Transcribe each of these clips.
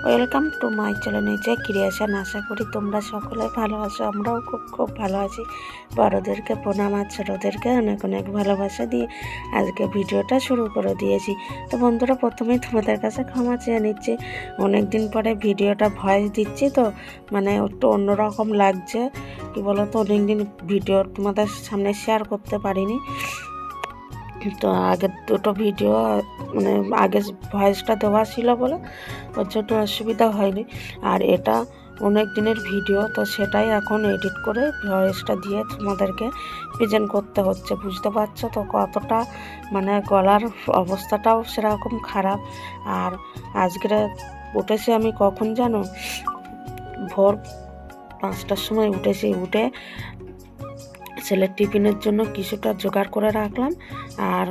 Welcome to my channel যে creation. আশা করি তোমরা সকলে ভালো আছো, আমরাও খুব ভালো আছি। বড়োদেরকে প্রণাম আর ছোটোদেরকে অনেক অনেক ভালোবাসা দিয়ে আজকে ভিডিওটা শুরু করে দিয়েছি। তো বন্ধুরা, প্রথমেই তোমাদের কাছে ক্ষমা চেয়ে নিচ্ছি, অনেক দিন পরে ভিডিওটা ভয়েস দিচ্ছি, তো মানে একটু অন্যরকম লাগছে। কি বলো তো, অনেক দিন ভিডিও তোমাদের সামনে শেয়ার করতে পারিনি। তো আগের দুটো ভিডিও মানে আগে ভয়েসটা দেওয়া ছিল বলে ওর জন্য অসুবিধা হয়নি। আর এটা অনেক দিনের ভিডিও, তো সেটাই এখন এডিট করে ভয়েসটা দিয়ে তোমাদেরকে প্রেজেন্ট করতে হচ্ছে। বুঝতে পারছো তো কতটা মানে গলার অবস্থাটাও সেরকম খারাপ। আর আজকে উঠেছি আমি কখন জানো, ভোর 5টার সময় উঠেছি। উঠে ছেলের টিফিনের জন্য কিছুটা জোগাড় করে রাখলাম, আর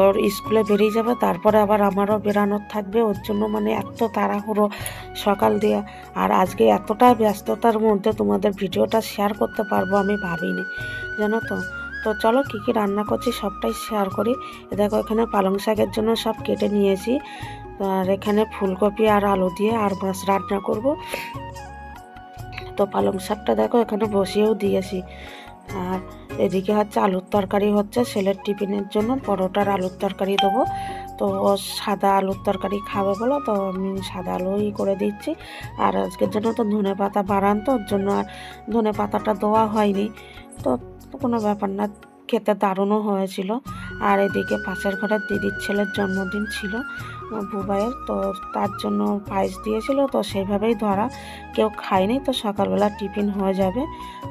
ওর স্কুলে বেরিয়ে যাবে, তারপরে আবার আমারও বেরানোর থাকবে। ওর জন্য মানে এত তাড়াহুড়ো সকাল দিয়ে। আর আজকে এতটা ব্যস্ততার মধ্যে তোমাদের ভিডিওটা শেয়ার করতে পারবো আমি ভাবিনি, জানো তো। তো চলো কী কী রান্না করছি সবটাই শেয়ার করি। দেখো, এখানে পালং শাকের জন্য সব কেটে নিয়েছি। আর এখানে ফুলকপি আর আলু দিয়ে আর মাছ রান্না করব। তো পালং শাকটা দেখো এখানে বসিয়েও দিয়েছি। আর এদিকে হচ্ছে আলুর তরকারি হচ্ছে ছেলের টিফিনের জন্য, পরোটার আলুর তরকারি দেবো। তো ও সাদা আলুর তরকারি খাবে বলে তো আমি সাদা আলুই করে দিচ্ছি। আর আজকের জন্য তো ধনে পাতা বাড়ান, তো ওর জন্য আর ধনে পাতাটা দেওয়া হয়নি। তো কোনো ব্যাপার না, খেতে দারুণও হয়েছিল। আর এদিকে পাশের ঘরের দিদির ছেলের জন্মদিন ছিল বুবাইয়ের, তো তার জন্য পায়েস দিয়েছিল, তো সেইভাবেই ধরা, কেউ খায়নি, তো সকালবেলা টিফিন হয়ে যাবে।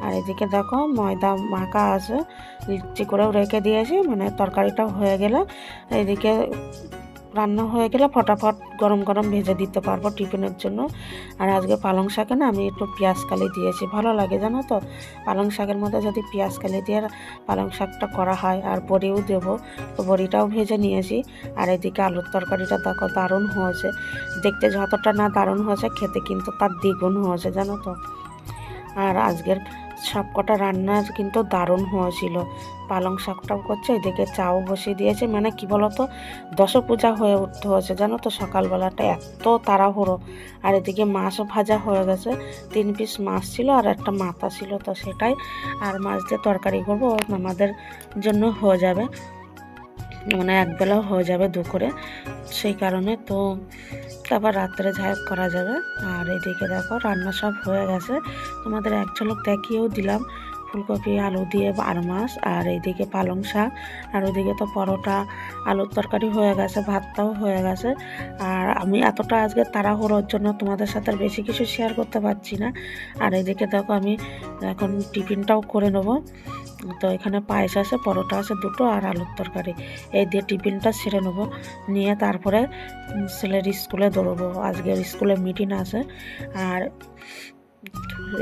আর এদিকে দেখো ময়দা মাখা আছে, লিচি করেও রেখে দিয়েছি, মানে তরকারিটাও হয়ে গেলে এদিকে রান্না হয়ে গেলে ফটাফট গরম গরম ভেজে দিতে পারবো টিফিনের জন্য। আর আজকে পালং শাকে না আমি একটু পেঁয়াজ কালি দিয়েছি, ভালো লাগে জানো তো। পালং শাকের মধ্যে যদি পেঁয়াজ কালি দিয়ে পালং শাকটা করা হয়, আর বড়িও দেবো, তো বড়িটাও ভেজে নিয়েছি। আর এদিকে আলুর তরকারিটা দেখো দারুণ হয়েছে, দেখতে যতটা না দারুণ হয়েছে খেতে কিন্তু তার দ্বিগুণ হয়েছে, জানো তো। আর আজকের সব কটা রান্নার কিন্তু দারুণ হয়েছিল। পালং শাকটাও করছে, এদিকে চাও বসিয়ে দিয়েছে। মানে কি বলতো, দশপূজা হয়ে উঠতে হয়েছে, জানো তো, সকালবেলাটা এত তাড়াহুড়ো। আর এদিকে মাছও ভাজা হয়ে গেছে, 3 পিস মাছ ছিল আর একটা মাথা ছিল, তো সেটাই। আর মাছ দিয়ে তরকারি করবো, আমাদের জন্য হয়ে যাবে, মানে একবেলাও হয়ে যাবে দুপুরে, সেই কারণে। তো আবার রাত্রে যাই করা যাবে। আর এদিকে দেখো রান্না সব হয়ে গেছে, তোমাদের এক ঝলক দেখিয়েও দিলাম। ফুলকপি আলু দিয়ে আর মাছ, আর এইদিকে পালং শাক, আর ওইদিকে তো পরোটা আলুর তরকারি হয়ে গেছে, ভাতটাও হয়ে গেছে। আর আমি এতটা আজকে তাড়াহুড়োর জন্য তোমাদের সাথে আর বেশি কিছু শেয়ার করতে পারছি না। আর এইদিকে দেখো আমি এখন টিফিনটাও করে নেবো। তো এখানে পায়েস আছে, পরোটা আছে দুটো, আর আলুর তরকারি, এই দিয়ে টিফিনটা সেরে নেবো। নিয়ে তারপরে ছেলের স্কুলে দৌড়বো, আজকের স্কুলে মিটিং আছে। আর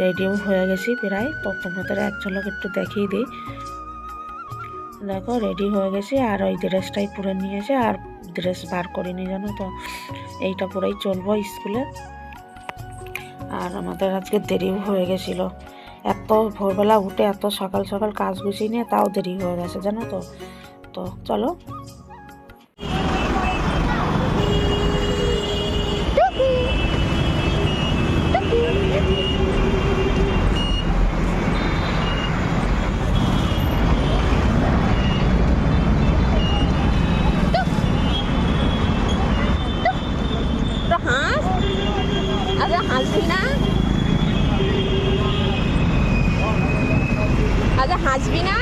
রেডিও হয়ে গেছি প্রায়, তো তোমাদের এক ঝলক একটু দেখিয়ে দিই। দেখো রেডি হয়ে গেছি, আর ওই ড্রেসটাই পরে নিয়েছে, আর ড্রেস বার করিনি, জানো তো। এইটা পরেই চলবো স্কুলে। আর আমাদের আজকে দেরিও হয়ে গেছিলো, এত ভোরবেলা উঠে এত সকাল সকাল কাজ গুছিয়ে নিয়ে তাও দেরি হয়ে গেছে, জানো তো। তো চলো। হাসবি না, আচ্ছা হাসবি না।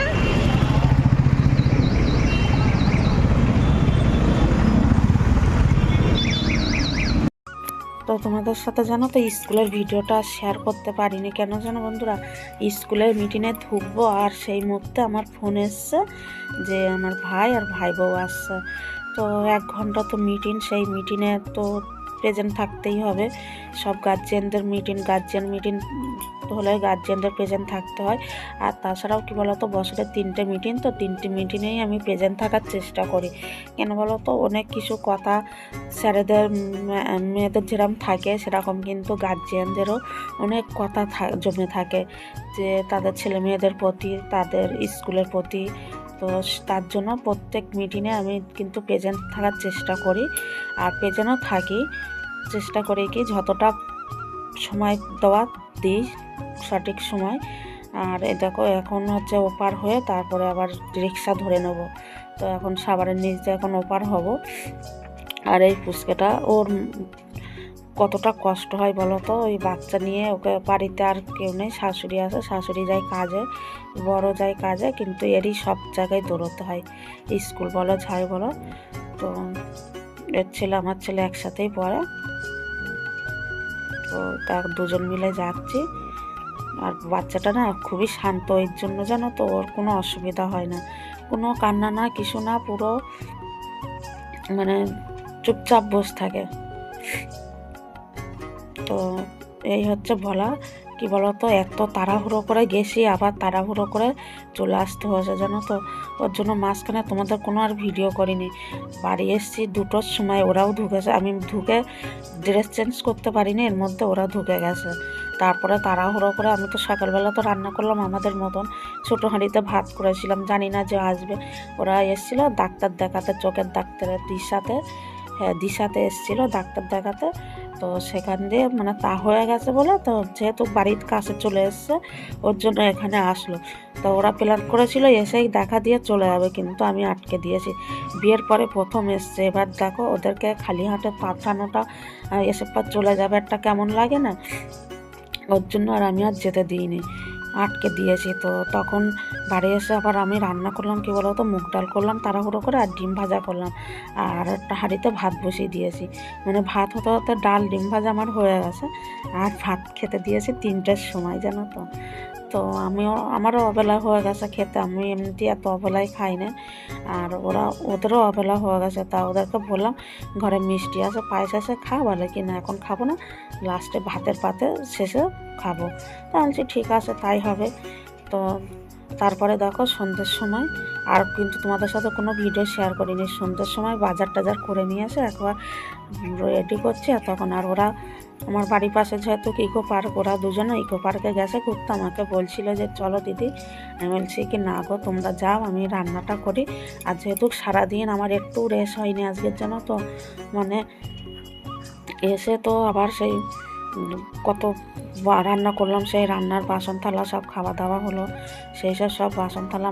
তো তোমাদের সাথে জানো তো স্কুলের ভিডিওটা শেয়ার করতে পারিনি, কেন জানো বন্ধুরা, স্কুলের মিটিংয়ে ঢুকবো আর সেই মুহূর্তে আমার ফোন এসছে যে আমার ভাই আর ভাই বউ আসছে। তো 1 ঘন্টা তো মিটিং, সেই মিটিংয়ে তো প্রেজেন্ট থাকতেই হবে। সব গার্জিয়ানদের মিটিং, গার্জিয়ান মিটিং হলে গার্জিয়ানদের প্রেজেন্ট থাকতে হয়। আর তাছাড়াও কি বলতো, বছরে 3টে মিটিং, তো 3টে মিটিংয়েই আমি প্রেজেন্ট থাকার চেষ্টা করি। কেন বলো তো, অনেক কিছু কথা স্যারেদের মেয়েদের যেরকম থাকে সেরকম কিন্তু গার্জিয়ানদেরও অনেক কথা জমে থাকে, যে তাদের ছেলে মেয়েদের প্রতি, তাদের স্কুলের প্রতি তো তার জন্য প্রত্যেক মিটিংয়ে আমি কিন্তু প্রেজেন্ট থাকার চেষ্টা করি, আর প্রেজেন্টও থাকি, চেষ্টা করি কি যতটা সময় দেওয়া দিই সঠিক সময়। আর এই দেখো এখন হচ্ছে ওপার হয়ে তারপরে আবার রিক্সা ধরে নেব। তো এখন সাভারের নিচ দিয়ে এখন ওপার হব। আর এই পুচকেটা ওর কতটা কষ্ট হয় বলো তো, ওই বাচ্চা নিয়ে, ওকে বাড়িতে আর কেউ নেই, শাশুড়ি আছে, শাশুড়ি যায় কাজে, বড় যায় কাজে, কিন্তু এরই সব জায়গায় দৌড়তে হয়, স্কুল বলো যাই বলো। তো এর ছেলে আমার ছেলে একসাথেই পড়ে, তো তার দুজন মিলে যাচ্ছি। আর বাচ্চাটা না খুবই শান্ত, এর জন্য জানো তো ওর কোনো অসুবিধা হয় না, কোনো কান্না না কিছু না, পুরো মানে চুপচাপ বসে থাকে। তো এই হচ্ছে বলা, কি বলতো, এত তাড়াহুড়ো করে গেছি, আবার তাড়াহুড়ো করে চলে আসতে হয়েছে জানো তো। ওর জন্য মাঝখানে তোমাদের কোনো আর ভিডিও করিনি। বাড়ি এসেছি 2টোর সময়, ওরাও ঢুকেছে, আমি ঢুকে ড্রেস চেঞ্জ করতে পারিনি, এর মধ্যে ওরা ঢুকে গেছে। তারপরে তাড়াহুড়ো করে আমি তো সকালবেলা তো রান্না করলাম আমাদের মতন, ছোটো হাঁড়িতে ভাত করেছিলাম, জানি না যে আসবে। ওরা এসেছিলো ডাক্তার দেখাতে, চোখের ডাক্তারের দিশাতে এসেছিলো ডাক্তার দেখাতে। তো সেখান দিয়ে মানে তা হয়ে গেছে বলে, তো যেহেতু বাড়ির কাছে চলে এসছে ওর জন্য এখানে আসলো। তো ওরা প্ল্যান করেছিল এসেই দেখা দিয়ে চলে যাবে, কিন্তু আমি আটকে দিয়েছি। বিয়ের পরে প্রথম এসছে, এবার দেখো ওদেরকে খালি হাতে পাঠানোটা, এসে পর চলে যাবে, একটা কেমন লাগে না, ওর জন্য আর আমি আর যেতে দিইনি, আটকে দিয়েছি। তো তখন বাড়ি এসে আবার আমি রান্না করলাম, কি বলো তো, মুগ ডাল করলাম তাড়াহুড়ো করে, আর ডিম ভাজা করলাম, আর একটা হাঁড়িতে ভাত বসিয়ে দিয়েছি। মানে ভাত হতে হতে ডাল ডিম ভাজা আমার হয়ে গেছে, আর ভাত খেতে দিয়েছি 3টের সময় জানো তো। তো আমারও অবেলা হয়ে গেছে খেতে, আমি এমনিতে এত অবেলায় খাই না, আর ওদেরও অবেলা হয়ে গেছে। তা ওদেরকে বললাম ঘরে মিষ্টি আছে, পায়েস আছে, খা, বলে কি না এখন খাবো না, লাস্টে ভাতের পাতে শেষে খাবো। তা বলছি ঠিক আছে তাই হবে। তো তারপরে দেখো সন্ধ্যের সময়, আর কিন্তু তোমাদের সাথে কোনো ভিডিও শেয়ার করিনি, সন্ধ্যের সময় বাজার টাজার করে নিয়ে এসে একবার রেডি করছি। আর তখন আর ওরা আমার বাড়ির পাশে যেহেতু ইকো পার্ক, ওরা দুজনে ইকো পার্কে গেছে ঘুরতে, আমাকে বলছিল যে চলো দিদি, আমি বলছি কি না গো তোমরা যাও, আমি রান্নাটা করি। আর যেহেতু সারাদিন আমার একটু রেস্ট হয়নি আজকের জন্য, তো মানে এসে তো আবার সেই কত রান্না করলাম, সেই রান্নার বাসন থালা সব খাওয়া দাওয়া হলো, সেই সব বাসন থালা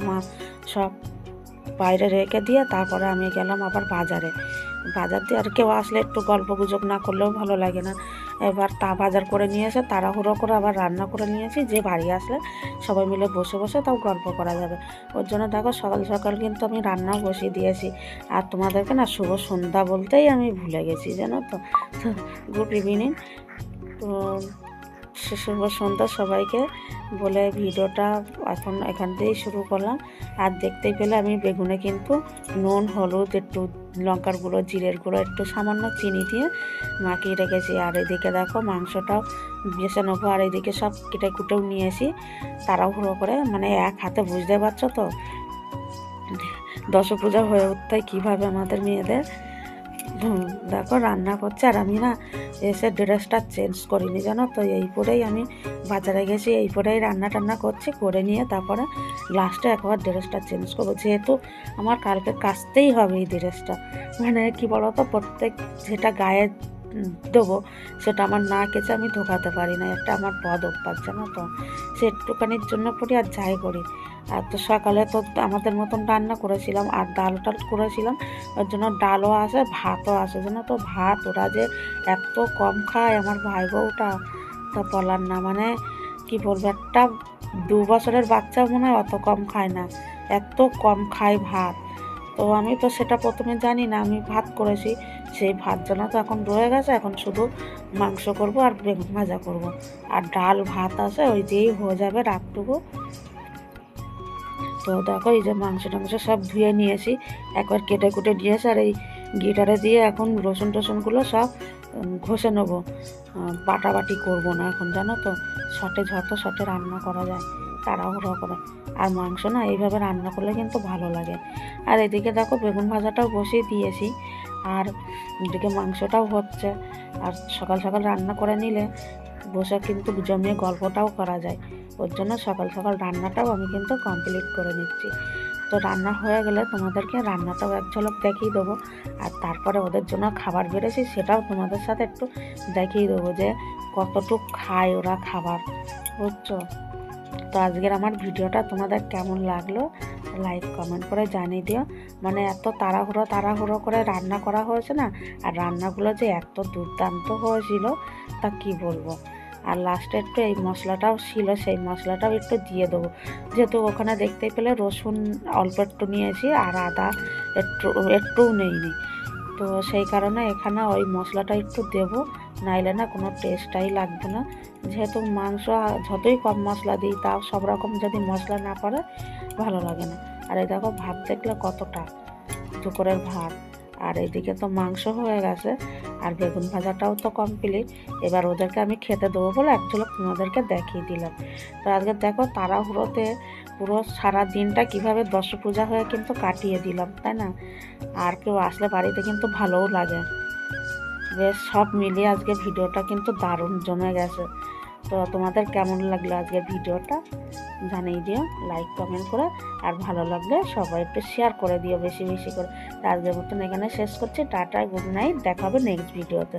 সব বাইরে রেখে দিয়ে তারপরে আমি গেলাম আবার বাজার দিয়ে। আর কেউ আসলে একটু গল্প গুজব না করলেও ভালো লাগে না। এবার বাজার করে নিয়ে এসে তাড়াহুড়ো করে আবার রান্না করে নিয়েছি, যে বাড়ি আসলে সবাই মিলে বসে বসে তাও গল্প করা যাবে। ওর জন্য দেখো সকাল সকাল কিন্তু আমি রান্নাও বসিয়ে দিয়েছি। আর তোমাদেরকে না শুভ সন্ধ্যা বলতেই আমি ভুলে গেছি জানো তো। Good evening. তো শুভ সন্ধ্যা সবাইকে বলে ভিডিওটা এখন এখান থেকেই শুরু করলাম। আর দেখতেই পেলে আমি বেগুনে কিন্তু নুন, হলুদ, একটু লঙ্কার গুঁড়ো, জিরের গুঁড়ো, একটু সামান্য চিনি দিয়ে মাখিয়ে রেখেছি। আর এদিকে দেখো মাংসটাও বেছে নেবো, আর এদিকে সব কেটে কুটেও নিয়েছি তাড়াহুড়ো করে, মানে এক হাতে, বুঝতে পারছো তো দশপূজা হয়ে উঠতে কীভাবে আমাদের মেয়েদের। দেখো রান্না করছে, আর আমি না এসে ড্রেসটা চেঞ্জ করিনি জানো তো, এই পরেই আমি বাজারে গেছি, এই পরেই রান্না টান্না করছি, করে নিয়ে তারপরে লাস্টে একবার ড্রেসটা চেঞ্জ করবো, যেহেতু আমার কালকে কাচতেই হবে এই ড্রেসটা। মানে কি বলতো, প্রত্যেক যেটা গায়ে দেবো সেটা আমার না কেচে আমি ঢোকাতে পারি না, একটা আমার বদ অভ্যাস জানো তো, সে একটুখানির জন্য পড়ি আর যাই করি। আর তো সকালে তো আমাদের মতন রান্না করেছিলাম, আর ডাল করেছিলাম, ওর জন্য ডালও আছে ভাতও আছে জানো তো। ভাত ওরা যে এত কম খায় আমার ভাই বউটা, তা বলার না, মানে কি বলবো, একটা 2 বছরের বাচ্চা মনে হয় অত কম খায় না, এত কম খায় ভাত। তো আমি তো সেটা প্রথমে জানি না, আমি ভাত করেছি, সেই ভাত যেন তো এখন রয়ে গেছে, এখন শুধু মাংস করব আর বেগুন ভাজা করব, আর ডাল ভাত আছে, ওই দিয়েই হয়ে যাবে রাতটুকু। তো দেখো এই যে মাংস টাংস সব ধুয়ে নিয়েছি, একবার কেটে কুটে নিয়েছি, আর এই গিটারে দিয়ে এখন রসুন টসুনগুলো সব ঘষে নেবো, বাটাবাটি করবো না এখন জানো তো, যত শর্টে রান্না করা যায় তাড়াহুড়ো করে। আর মাংস না এইভাবে রান্না করলে কিন্তু ভালো লাগে। আর এদিকে দেখো বেগুন ভাজাটাও বসিয়ে দিয়েছি, আর এদিকে মাংসটাও হচ্ছে। আর সকাল সকাল রান্না করে নিলে বসে কিন্তু জমিয়ে গল্পটাও করা যায়, ওর জন্য সকাল সকাল রান্নাটাও আমি কিন্তু কমপ্লিট করে নিচ্ছি। তো রান্না হয়ে গেলে তোমাদেরকে রান্নাটাও এক ঝলক দেখিয়ে দেবো, আর তারপরে ওদের জন্য খাবার বেড়েছি সেটাও তোমাদের সাথে একটু দেখিয়ে দেবো যে কতটুক খায় ওরা খাবার, বুঝছো। তো আজকের আমার ভিডিওটা তোমাদের কেমন লাগলো লাইক কমেন্ট করে জানিয়ে দিও। মানে এত তাড়াহুড়ো করে রান্না করা হয়েছে না, আর রান্নাগুলো যে এত দুর্দান্ত হয়েছিল তা কি বলবো। আর লাস্টে একটু এই মশলাটাও ছিল, সেই মশলাটাও একটু দিয়ে দেবো, যেহেতু ওখানে দেখতেই পেলে রসুন অল্প একটু নিয়েছি আর আদা একটুও নেইনি, তো সেই কারণে এখানে ওই মশলাটা একটু দেবো, নাইলে না কোনো টেস্টটাই লাগবে না। যেহেতু মাংস যতই কম মশলা দিই তাও সব রকম যদি মশলা না পড়ে ভালো লাগে না। আর এই দেখো ভাত দেখলে কতটা দুপুরের ভাত, আর এদিকে তো মাংস হয়ে গেছে, আর বেগুন ভাজাটাও তো কমপ্লিট। এবার ওদেরকে আমি খেতে দেবো বলে এক ঝলক তোমাদেরকে দেখিয়ে দিলাম। তো আজকে দেখো তাড়াহুড়োতে পুরো সারা দিনটা কীভাবে দশ পূজা হয়ে কিন্তু কাটিয়ে দিলাম, তাই না। আর কেউ আসলে বাড়িতে কিন্তু ভালোও লাগে। বেশ সব মিলিয়ে আজকে ভিডিওটা কিন্তু দারুণ জমে গেছে। তো তোমাদের কেমন লাগলো আজকের ভিডিওটা জানিয়ে দিও লাইক কমেন্ট করে, আর ভালো লাগলে সবাই একটু শেয়ার করে দিও বেশি বেশি করে। আজকের মতন এখানে শেষ করছি, টাটা, গুড নাইট, দেখা হবে নেক্সট ভিডিওতে।